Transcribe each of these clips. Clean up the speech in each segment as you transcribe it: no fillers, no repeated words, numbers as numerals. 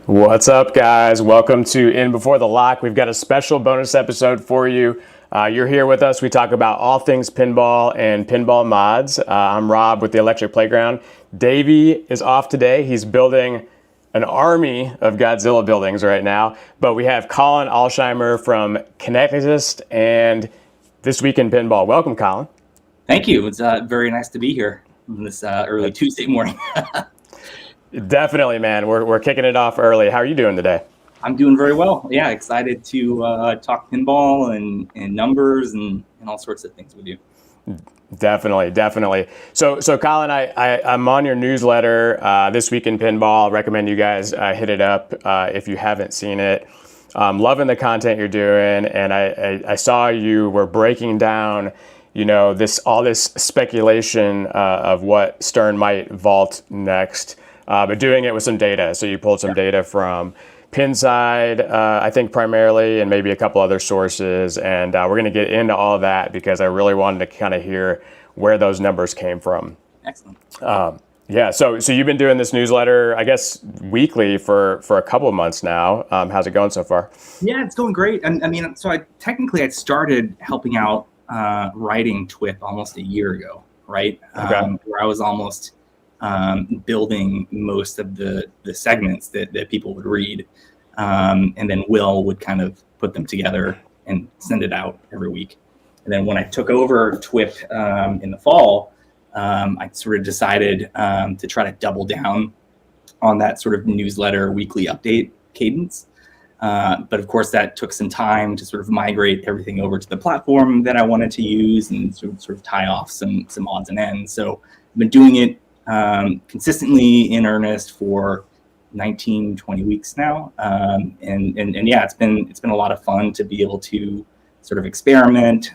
What's up, guys? Welcome to In Before the Lock. We've got a special bonus episode for you. You're here with us. We talk about all things pinball and pinball mods. I'm Rob with the Electric Playground. Davey is off today. He's building an army of Godzilla buildings right now. But we have Colin Alsheimer from Kineticist and This Week in Pinball. Welcome, Colin. Thank you. It's very nice to be here on this early Tuesday morning. Definitely, man. We're kicking it off early. How are you doing today? I'm doing very well. Yeah, excited to talk pinball and numbers and all sorts of things with you. Definitely. So Colin, I'm on your newsletter, This Week in Pinball. I recommend you guys hit it up if you haven't seen it. Loving the content you're doing, and I saw you were breaking down, all this speculation of what Stern might vault next. But doing it with some data. So you pulled some data from Pinside, I think primarily, and maybe a couple other sources. And we're going to get into all of that because I really wanted to kind of hear where those numbers came from. Excellent. So you've been doing this newsletter, I guess, weekly for a couple of months now. How's it going so far? Yeah, it's going great. I started helping out writing TWIP almost a year ago, right? Okay. Where I was almost building most of the segments that people would read. And then Will would kind of put them together and send it out every week. And then when I took over TWIP in the fall, I sort of decided to try to double down on that sort of newsletter weekly update cadence. But of course, that took some time to sort of migrate everything over to the platform that I wanted to use and sort of tie off some odds and ends. So I've been doing it consistently in earnest for 19, 20 weeks now. And yeah, it's been a lot of fun to be able to sort of experiment,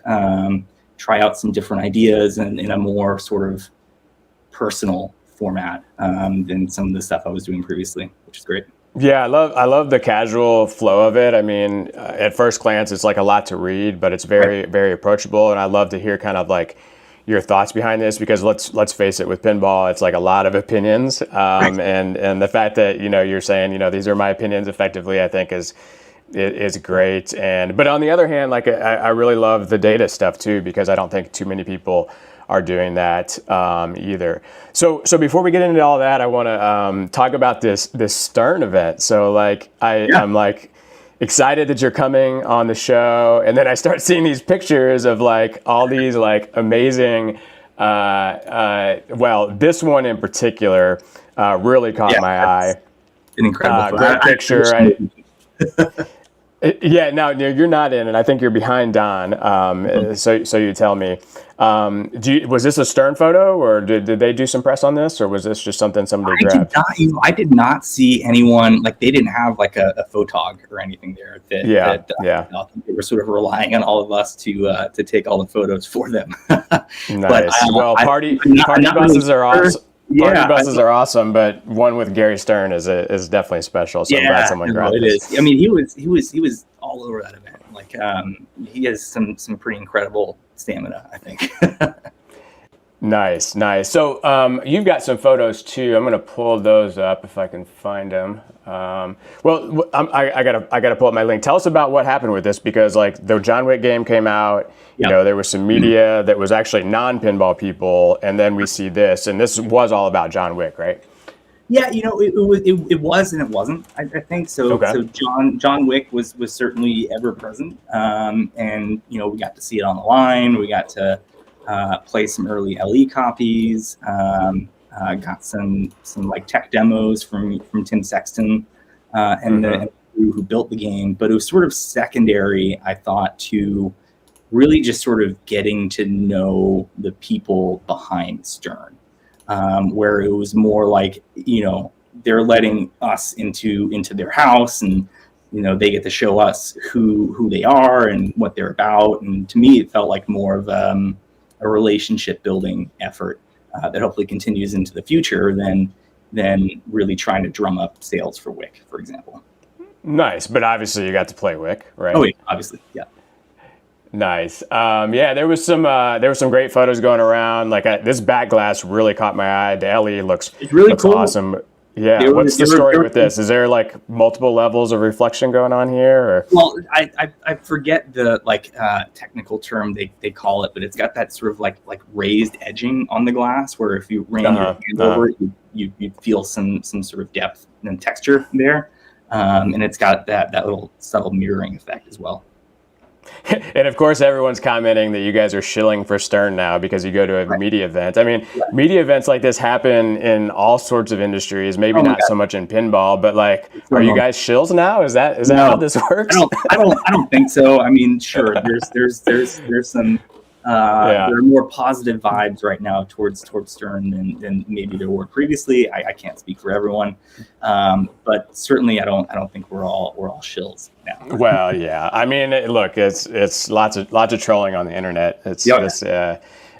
try out some different ideas in a more sort of personal format than some of the stuff I was doing previously, which is great. Yeah, I love the casual flow of it. I mean, at first glance, it's like a lot to read, but it's very approachable. And I love to hear kind of like your thoughts behind this, because let's face it, with pinball, it's like a lot of opinions, and the fact that you're saying these are my opinions effectively, I think is great. But on the other hand, like I really love the data stuff too, because I don't think too many people are doing that either. So before we get into all that, I want to talk about this Stern event. So like I'm like excited that you're coming on the show, and then I start seeing these pictures of like all these like amazing this one in particular really caught my eye. An incredible great picture. No, you're not in it. I think you're behind Don. So you tell me. Was this a Stern photo, or did they do some press on this, or was this just something somebody grabbed? I did not see anyone, like they didn't have like a photog or anything there. I think they were sort of relying on all of us to take all the photos for them. Nice. But, party buses are awesome. Party buses are awesome, but one with Gary Stern is definitely special. So I'm glad someone grabbed it. Is. I mean, he was all over that event. Like he has some pretty incredible stamina, I think. Nice. So you've got some photos too. I'm going to pull those up if I can find them. I gotta pull up my link. Tell us about what happened with this, because like the John Wick game came out. There was some media that was actually non-pinball people, and then we see this, and this was all about John Wick, right? Yeah, it was and it wasn't. I think so. Okay. So John Wick was certainly ever present, and we got to see it on the line. We got to play some early LE copies. Got some like tech demos from Tim Sexton and the crew who built the game. But it was sort of secondary, I thought, to really just sort of getting to know the people behind Stern, where it was more like they're letting us into their house, and they get to show us who they are and what they're about. And to me, it felt like more of a relationship building effort that hopefully continues into the future than really trying to drum up sales for Wick, for example. Nice, but obviously you got to play Wick, right? Oh, yeah, obviously, yeah. Nice. There was some great photos going around. Like this back glass really caught my eye. The LE looks really cool. Awesome. Yeah. What's the story with this? Is there like multiple levels of reflection going on here? Or? Well, I forget the technical term they call it, but it's got that sort of like raised edging on the glass where if you ran your hand over it, you feel some sort of depth and texture there. And it's got that little subtle mirroring effect as well. And of course, everyone's commenting that you guys are shilling for Stern now because you go to a media event. I mean, media events like this happen in all sorts of industries. Maybe not so much in pinball, but like, are you guys shills now? Is that how this works? I don't think so. I mean, sure, there's some. There are more positive vibes right now towards Stern than maybe there were previously. I can't speak for everyone, but certainly I don't think we're all shills now. Well, yeah. I mean, look, it's lots of trolling on the internet. It's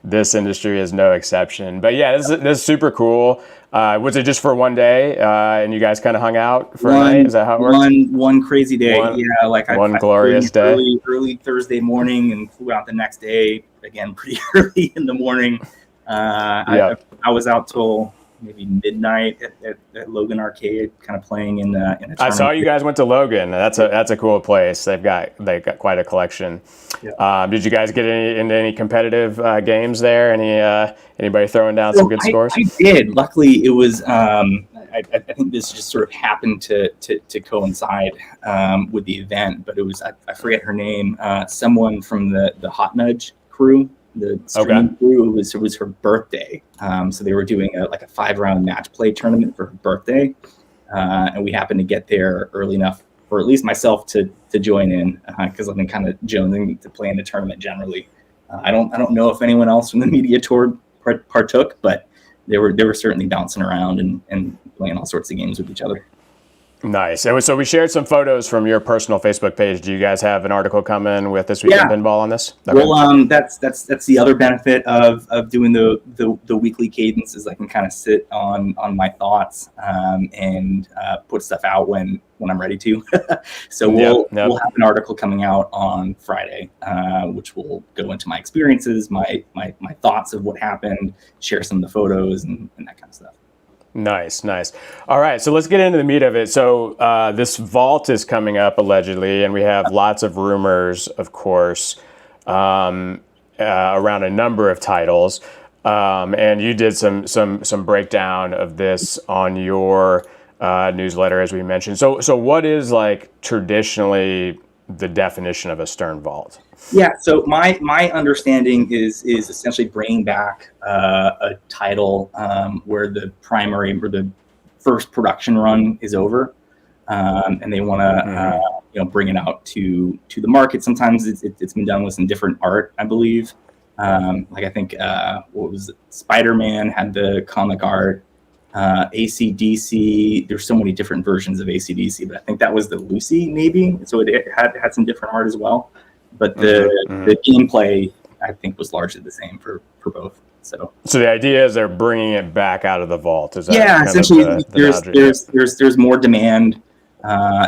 this industry is no exception. But yeah, this is super cool. Was it just for one day, and you guys kind of hung out for a night? Is that how it worked? One crazy day. I glorious day. Early Thursday morning and flew out the next day. Again, pretty early in the morning. I was out till maybe midnight at Logan Arcade, kind of playing in a tournament. I saw you guys went to Logan. That's a cool place. They've got quite a collection. Yeah. Did you guys get into any competitive games there? Anybody throwing down some good scores? I did. Luckily, it was. I think this just sort of happened to coincide with the event, but it was I forget her name. Someone from the Hot Nudge crew, the streaming crew. It was her birthday, so they were doing a 5-round match play tournament for her birthday, and we happened to get there early enough for at least myself to join in because I've been kind of jonesing to play in the tournament generally. I don't know if anyone else from the media tour partook, but they were certainly bouncing around and playing all sorts of games with each other. Nice. And so we shared some photos from your personal Facebook page. Do you guys have an article coming with This Week in Pinball on this? Okay. Well, that's the other benefit of doing the weekly cadence is I can kind of sit on my thoughts and put stuff out when I'm ready to. So we'll have an article coming out on Friday, which will go into my experiences, my thoughts of what happened, share some of the photos and that kind of stuff. Nice. All right, so let's get into the meat of it. So this vault is coming up allegedly, and we have lots of rumors, of course, around a number of titles. And you did some breakdown of this on your newsletter, as we mentioned. So what is like traditionally the definition of a Stern vault? Yeah, so my understanding is essentially bringing back a title where the primary or the first production run is over, and they want to bring it out to the market. Sometimes it's been done with some different art, I believe. I think what was it? Spider-Man had the comic art. AC/DC. There's so many different versions of AC/DC, but I think that was the Lucy maybe. So it had some different art as well. But the gameplay, I think, was largely the same for both. So the idea is they're bringing it back out of the vault. Is that essentially there's more demand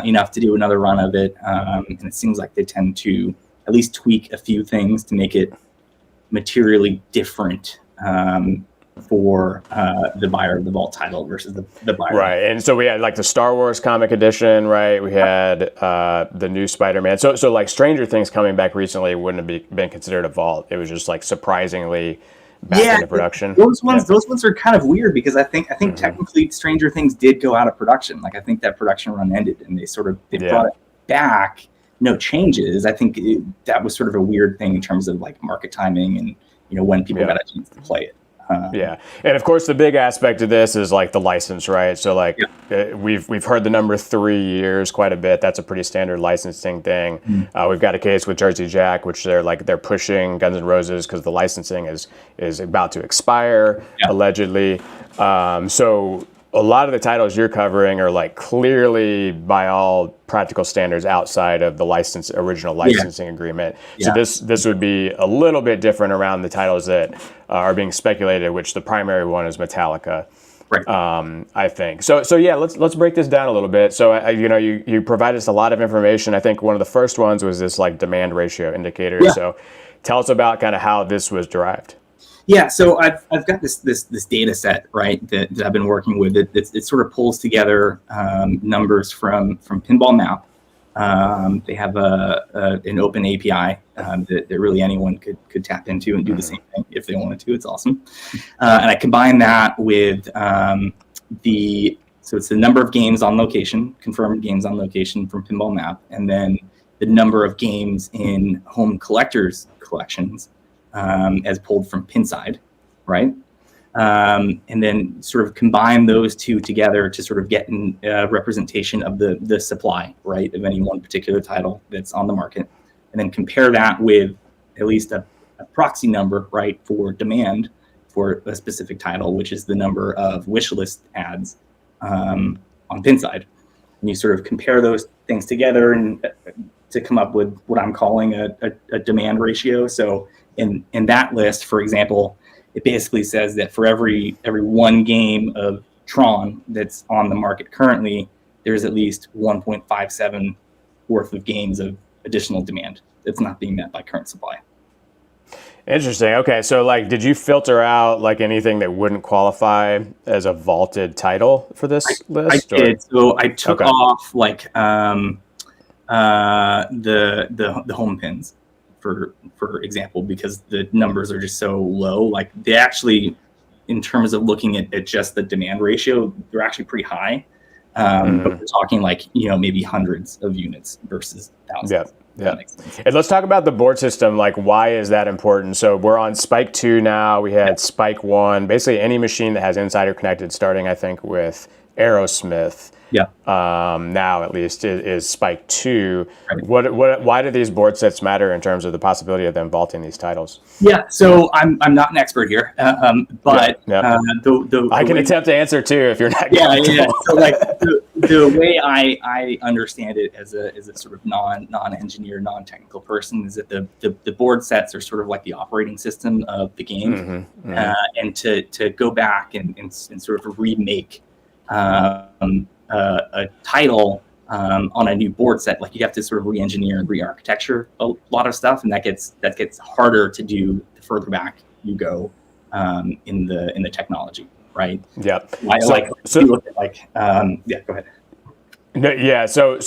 enough to do another run of it, and it seems like they tend to at least tweak a few things to make it materially different for the buyer of the vault title versus the buyer. Right, and so we had like the Star Wars comic edition, right? We had the new Spider-Man. So like Stranger Things coming back recently wouldn't have been considered a vault. It was just like surprisingly back into production. Those ones are kind of weird because I think technically Stranger Things did go out of production. Like I think that production run ended and they brought it back. No changes. I think that was sort of a weird thing in terms of like market timing and when people got a chance to play it. And of course the big aspect of this is like the license, right? So like we've heard the number 3 years quite a bit. That's a pretty standard licensing thing. We've got a case with Jersey Jack, which they're pushing Guns N' Roses because the licensing is about to expire allegedly. So a lot of the titles you're covering are like clearly by all practical standards outside of the original licensing agreement. So this would be a little bit different around the titles that are being speculated, which the primary one is Metallica. Right. I think. So let's break this down a little bit. So you provided us a lot of information. I think one of the first ones was this like demand ratio indicator. So tell us about kind of how this was derived. Yeah, so I've got this data set, right, that I've been working with. It sort of pulls together numbers from Pinball Map. They have an open API that really anyone could tap into and do the same thing if they wanted to. It's awesome. And I combine that with so it's the number of games on location, confirmed games on location from Pinball Map, and then the number of games in home collectors collections as pulled from Pinside, right? And then sort of combine those two together to sort of get a representation of the supply, right, of any one particular title that's on the market, and then compare that with at least a proxy number, right, for demand for a specific title, which is the number of wish list ads on Pinside. And you sort of compare those things together and to come up with what I'm calling a demand ratio. So in that list, for example, it basically says that for every one game of Tron that's on the market currently, there's at least 1.57 worth of games of additional demand that's not being met by current supply. Interesting. Okay, so like, did you filter out like anything that wouldn't qualify as a vaulted title for this list? I did. So I took off like the home pins, for example, because the numbers are just so low. Like they actually, in terms of looking at just the demand ratio, they're actually pretty high. But we're talking like, maybe hundreds of units versus thousands. Yeah. Yeah. And let's talk about the board system. Like, why is that important? So we're on Spike 2 now. We had Spike 1. Basically, any machine that has Insider connected, starting, I think, with Aerosmith. Yeah. Now, at least, is Spike 2. Right. Why do these board sets matter in terms of the possibility of them vaulting these titles? Yeah. So I'm not an expert here, but I can attempt to answer too if you're not. Yeah. So like the way I understand it as a sort of non-engineer, non-technical person is that the board sets are sort of like the operating system of the game, and to go back and sort of remake a title on a new board set, like you have to sort of re-engineer and re-architecture a lot of stuff, and that gets harder to do the further back you go in the technology, right? Yeah. So you look at go ahead. No, yeah. So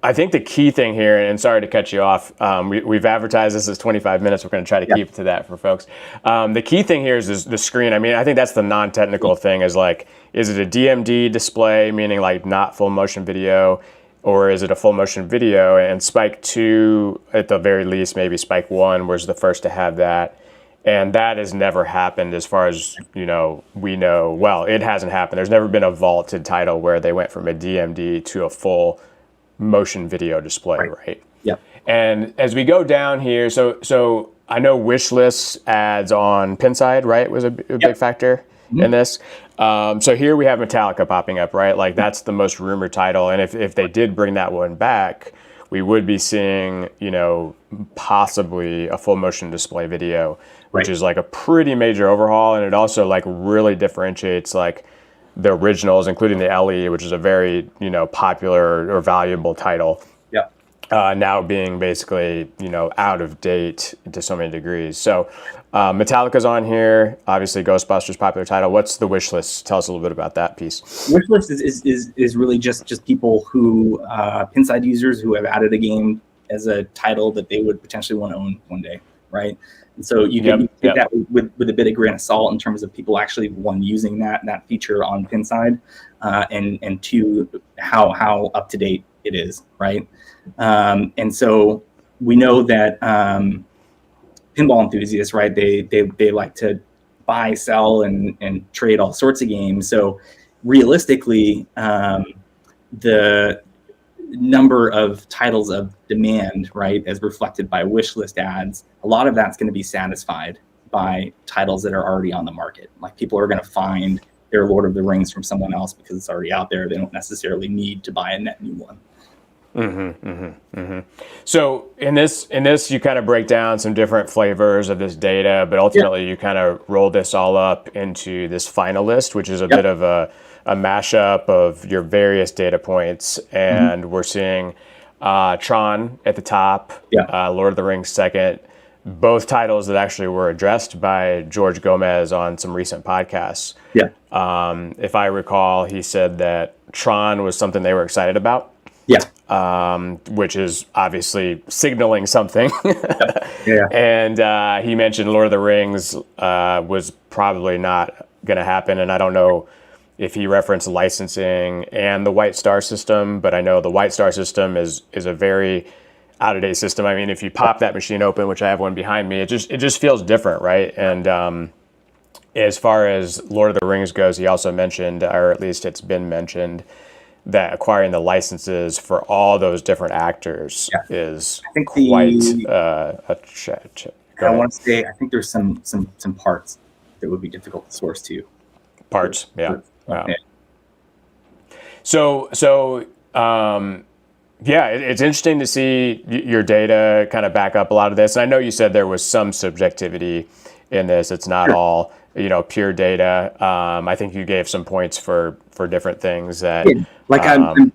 I think the key thing here, and sorry to cut you off, we've advertised this as 25 minutes. We're going to try to keep to that for folks. The key thing here is the screen. I mean, I think that's the non-technical thing is like, is it a DMD display, meaning like not full motion video, or is it a full motion video? And Spike 2, at the very least, maybe Spike 1 was the first to have that. And that has never happened as far as, we know. Well, it hasn't happened. There's never been a vaulted title where they went from a DMD to a full motion video display, right? Yep. And as we go down here, so I know wish list ads on Pinside, right, was a big factor in this. So here we have Metallica popping up, right? Like that's the most rumored title. And if they did bring that one back, we would be seeing, possibly a full motion display video, which is like a pretty major overhaul. And it also like really differentiates like the originals, including the LE, which is a very, popular or valuable title. Yeah. Now being basically, out of date to so many degrees. So Metallica's on here. Obviously, Ghostbusters, popular title. What's the wish list? Tell us a little bit about that piece. Wish list is really just people who Pinside users who have added a game as a title that they would potentially want to own one day, right? And so you can take that with a bit of grain of salt in terms of people actually, one, using that feature on Pinside, and two, how up to date it is, right? And so we know that pinball enthusiasts, right? They like to buy, sell, and trade all sorts of games. So realistically, the number of titles of demand, right, as reflected by wish list ads, a lot of that's going to be satisfied by titles that are already on the market. Like people are going to find their Lord of the Rings from someone else because it's already out there. They don't necessarily need to buy a net new one. So in this, you kind of break down some different flavors of this data, but ultimately you kind of roll this all up into this final list, which is a bit of a mashup of your various data points. And we're seeing Tron at the top, Lord of the Rings second, both titles that actually were addressed by George Gomez on some recent podcasts. Yeah. If I recall, he said that Tron was something they were excited about. Yeah. Which is obviously signaling something. Yeah. And he mentioned Lord of the Rings was probably not going to happen. And I don't know if he referenced licensing and the White Star system, but I know the White Star system is a very out-of-date system. I mean, if you pop that machine open, which I have one behind me, it just feels different, right? And as far as Lord of the Rings goes, he also mentioned, or at least it's been mentioned, that acquiring the licenses for all those different actors is I think quite I want to say I think there's some parts that would be difficult to source to. Parts, yeah. Yeah. So yeah, it's interesting to see your data kind of back up a lot of this. And I know you said there was some subjectivity in this. It's not all, pure data. I think you gave some points for different things that. Like I'm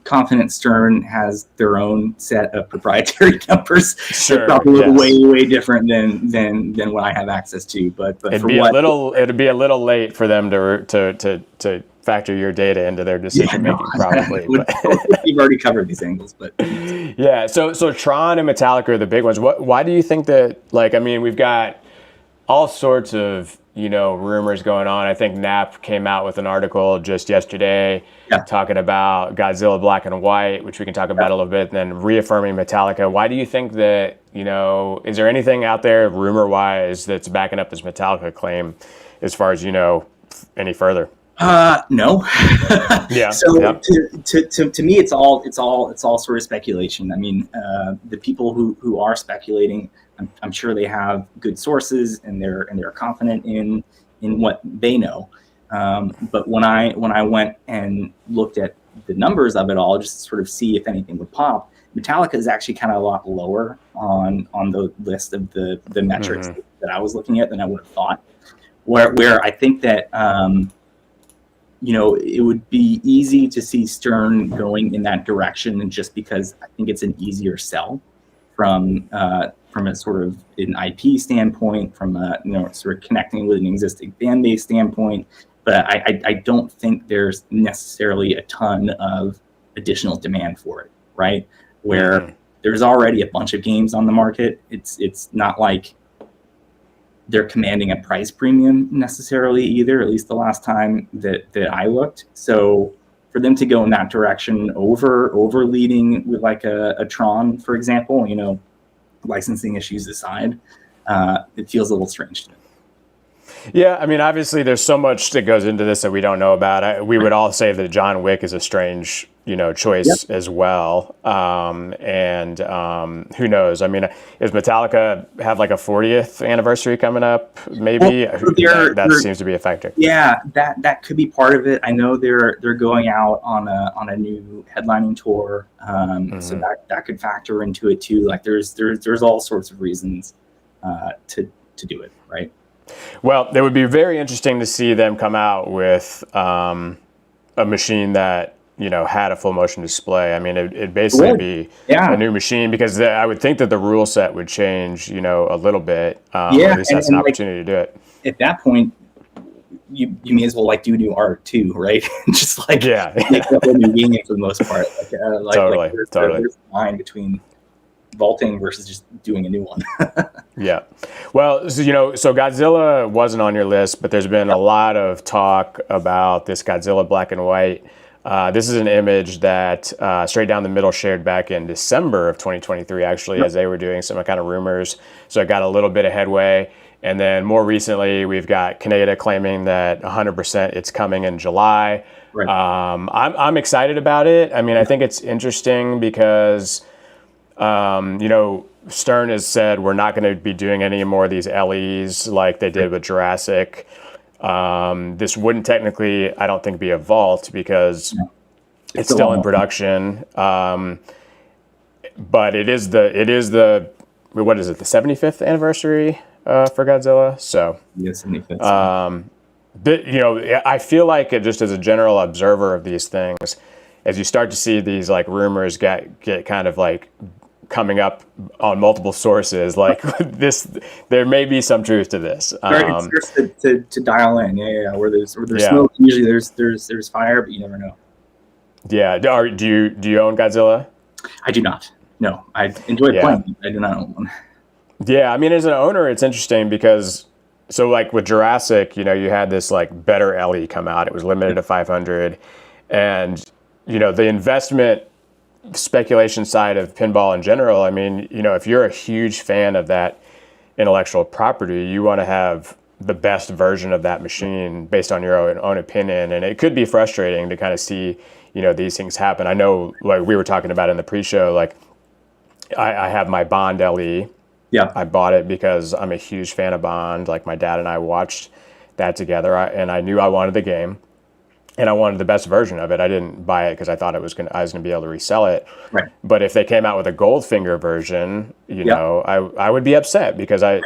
confident Stern has their own set of proprietary numbers. Sure, probably way different than what I have access to. But it'd be a little late for them to factor your data into their decision making, probably. You've already covered these angles, but yeah. So Tron and Metallica are the big ones. Why do you think that? We've got all sorts of rumors going on. I think Knapp came out with an article just yesterday talking about Godzilla Black and White, which we can talk about a little bit, and then reaffirming Metallica. Why do you think that, is there anything out there rumor-wise that's backing up this Metallica claim as far as any further? No. Yeah. So to me, it's all sort of speculation. I mean, the people who are speculating, I'm sure they have good sources and they're confident in what they know. But when I went and looked at the numbers of it all, just to sort of see if anything would pop, Metallica is actually kind of a lot lower on the list of the metrics that I was looking at than I would have thought. Where I think that it would be easy to see Stern going in that direction, and just because I think it's an easier sell from a sort of an IP standpoint, from a sort of connecting with an existing fan base standpoint. But I don't think there's necessarily a ton of additional demand for it, right? Where there's already a bunch of games on the market. It's not like they're commanding a price premium necessarily either, at least the last time that I looked. So for them to go in that direction over leading with like a Tron, for example, licensing issues aside, it feels a little strange to me. Yeah, I mean, obviously there's so much that goes into this that we don't know about. We would all say that John Wick is a strange, choice as well. And who knows? I mean, does Metallica have like a 40th anniversary coming up? Maybe that seems to be a factor. Yeah, that could be part of it. I know they're going out on a new headlining tour, so that could factor into it too. Like there's all sorts of reasons to do it, right? Well, it would be very interesting to see them come out with a machine that had a full motion display. I mean, it'd basically be a new machine, because I would think that the rule set would change, a little bit. At least that's an opportunity to do it. At that point, you may as well do new art too, right? Just make a whole new game for the most part. Totally. There's a line between vaulting versus just doing a new one. Yeah. Well, so Godzilla wasn't on your list, but there's been a lot of talk about this Godzilla Black and White. This is an image that Straight Down the Middle shared back in December of 2023, actually, as they were doing some kind of rumors. So it got a little bit of headway. And then more recently, we've got Kineta claiming that 100% it's coming in July. Right. I'm excited about it. I mean, I think it's interesting because, Stern has said we're not going to be doing any more of these LEs like they did with Jurassic. This wouldn't technically, I don't think, be a vault because it's still in production. But it is the what is it, the 75th anniversary for Godzilla? So yes, 75th. I feel like just as a general observer of these things, as you start to see these rumors get kind of coming up on multiple sources. Like this, there may be some truth to this. It's just to dial in. Yeah. Where there's Yeah. smoke, usually there's fire, but you never know. Yeah. Do you own Godzilla? I do not. No, I enjoy playing. I do not own one. Yeah, I mean, as an owner, it's interesting because, so like with Jurassic, you know, you had this like better LE come out. It was limited to 500, and you know, the investment speculation side of pinball in general. I mean, you know, if you're a huge fan of that intellectual property, you want to have the best version of that machine based on your own opinion, and it could be frustrating to kind of see, you know, these things happen. I know, like we were talking about in the pre-show, like I have my Bond LE. Yeah. I bought it because I'm a huge fan of Bond. Like my dad and I watched that together, and I knew I wanted the game, and I wanted the best version of it. I didn't buy it because I thought I was gonna be able to resell it. Right. But if they came out with a Goldfinger version, you know, I would be upset because I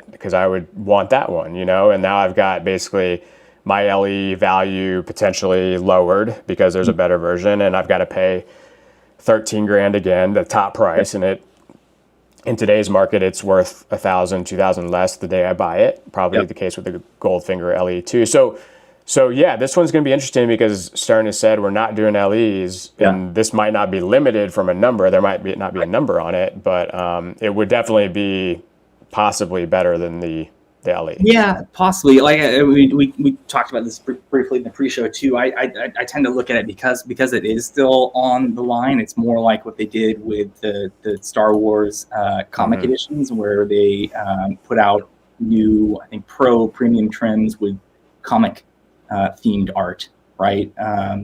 would want that one, you know. And now I've got basically my LE value potentially lowered because there's a better version, and I've got to pay 13 grand again, the top price, and it. In today's market, it's worth $1,000, $2,000 less the day I buy it. Probably the case with the Goldfinger LE too. So yeah, this one's going to be interesting because Stern has said we're not doing LEs, and this might not be limited from a number. There might not be a number on it, but it would definitely be possibly better than the LE. Yeah, possibly. Like we talked about this briefly in the pre-show too. I tend to look at it because it is still on the line. It's more like what they did with the Star Wars comic editions, where they put out new, I think, premium trims with comic themed art, right?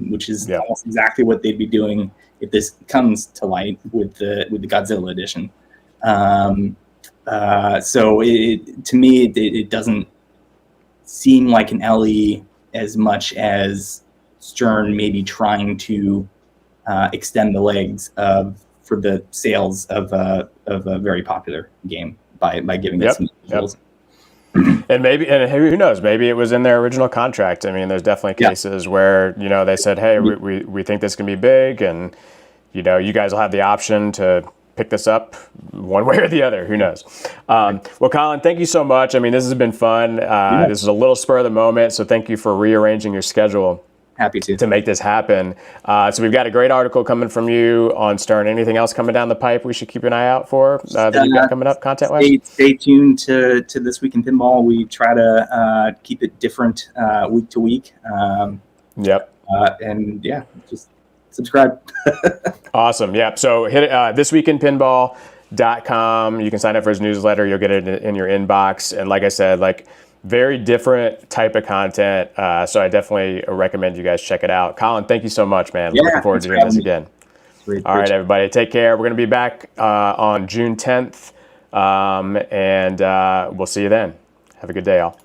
Which is almost exactly what they'd be doing if this comes to light with the Godzilla edition. So to me, it doesn't seem like an LE as much as Stern maybe trying to extend the legs for the sales of a very popular game by giving it some visuals. And who knows? Maybe it was in their original contract. I mean, there's definitely cases where, you know, they said, hey, we think this can be big, and you know, you guys will have the option to pick this up one way or the other. Who knows? Well, Colin, thank you so much. I mean, this has been fun. This is a little spur of the moment, so thank you for rearranging your schedule. Happy to make this happen. So we've got a great article coming from you on Stern. Anything else coming down the pipe we should keep an eye out for that you've got coming up content-wise? Stay tuned to This Week in Pinball. We try to keep it different week to week. And yeah, just subscribe. Awesome. Yeah. So hit it, thisweekinpinball.com. You can sign up for his newsletter. You'll get it in your inbox. And like I said, like very different type of content. So I definitely recommend you guys check it out. Colin, thank you so much, man. Looking forward to doing this again. All right, everybody. Take care. We're going to be back on June 10th. And we'll see you then. Have a good day, all.